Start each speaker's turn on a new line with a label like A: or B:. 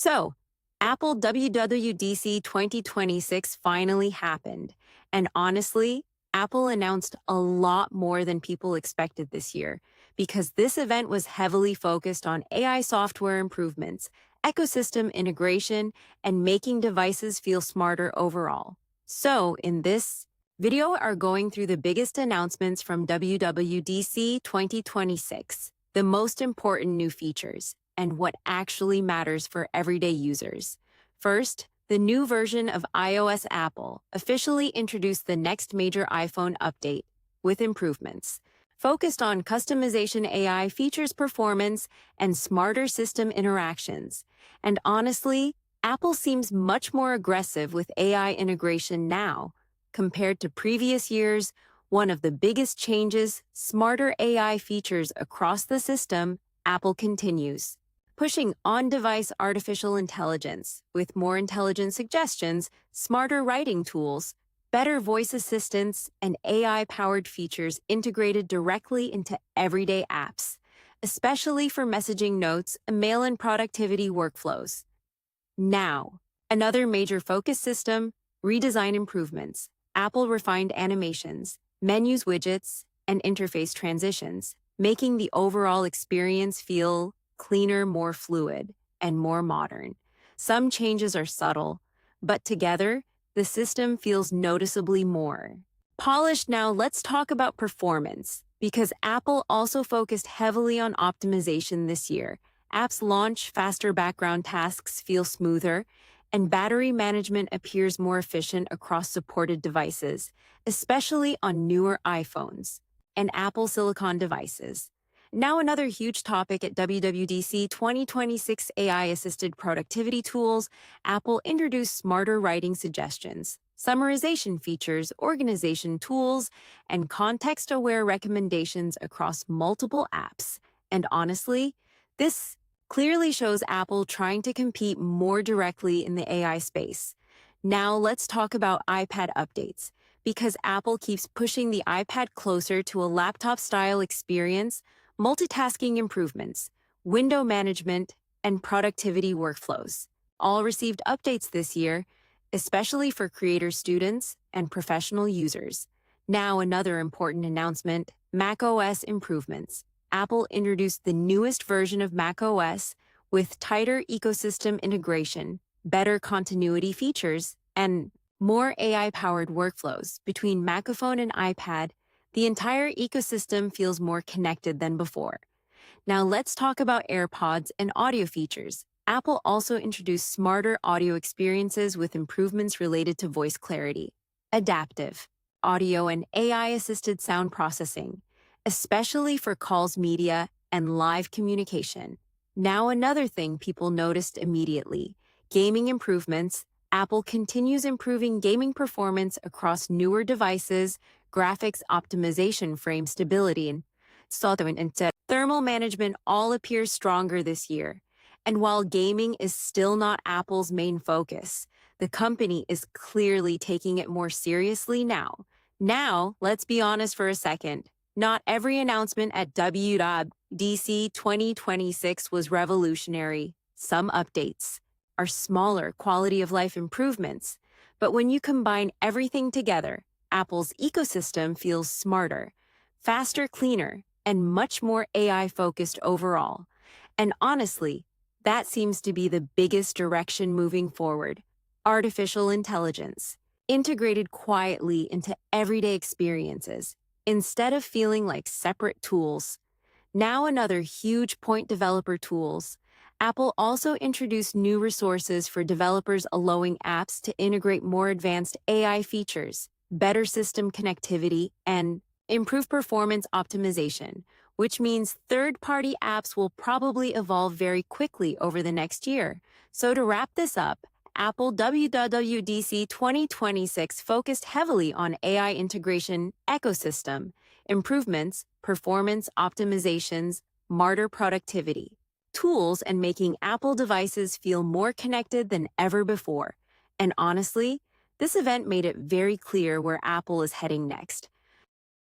A: So, Apple WWDC 2026 finally happened. And honestly, Apple announced a lot more than people expected this year because this event was heavily focused on AI software improvements, ecosystem integration, and making devices feel smarter overall. So, in this video, are going through the biggest announcements from WWDC 2026, the most important new features, and what actually matters for everyday users. First, the new version of iOS. Apple officially introduced the next major iPhone update with improvements focused on customization, AI features, performance, and smarter system interactions. And honestly, Apple seems much more aggressive with AI integration now compared to previous years. One of the biggest changes, smarter AI features across the system. Apple continues pushing on-device artificial intelligence with more intelligent suggestions, smarter writing tools, better voice assistants, and AI-powered features integrated directly into everyday apps, especially for messaging, notes, email, and productivity workflows. Now, another major focus, system redesign improvements. Apple refined animations, menus, widgets, and interface transitions, making the overall experience feel cleaner, more fluid, and more modern. Some changes are subtle, but together, the system feels noticeably more polished. Now, let's talk about performance, because Apple also focused heavily on optimization this year. Apps launch faster, background tasks feel smoother, and battery management appears more efficient across supported devices, especially on newer iPhones and Apple Silicon devices. Now, another huge topic at WWDC 2026, AI-assisted productivity tools. Apple introduced smarter writing suggestions, summarization features, organization tools, and context-aware recommendations across multiple apps. And honestly, this clearly shows Apple trying to compete more directly in the AI space. Now, let's talk about iPad updates, because Apple keeps pushing the iPad closer to a laptop-style experience. Multitasking improvements, window management, and productivity workflows all received updates this year, especially for creators, students, and professional users. Now, another important announcement, macOS improvements. Apple introduced the newest version of macOS with tighter ecosystem integration, better continuity features, and more AI-powered workflows between Macaphone and iPad. The entire ecosystem feels more connected than before. Now, let's talk about AirPods and audio features. Apple also introduced smarter audio experiences with improvements related to voice clarity, adaptive audio, and AI-assisted sound processing, especially for calls, media, and live communication. Now, another thing people noticed immediately, gaming improvements. Apple continues improving gaming performance across newer devices, graphics optimization, frame stability, and thermal management all appear stronger this year. And while gaming is still not Apple's main focus, the company is clearly taking it more seriously now. Now, let's be honest for a second. Not every announcement at WWDC 2026 was revolutionary. Some updates are smaller quality of life improvements, but when you combine everything together, Apple's ecosystem feels smarter, faster, cleaner, and much more AI-focused overall. And honestly, that seems to be the biggest direction moving forward. Artificial intelligence, integrated quietly into everyday experiences, instead of feeling like separate tools. Now, another huge point, developer tools. Apple also introduced new resources for developers, allowing apps to integrate more advanced AI features, better system connectivity, and improve performance optimization, which means third-party apps will probably evolve very quickly over the next year. So to wrap this up, Apple WWDC 2026 focused heavily on AI integration, ecosystem improvements, performance optimizations, smarter productivity tools, and making Apple devices feel more connected than ever before. And honestly, this event made it very clear where Apple is heading next.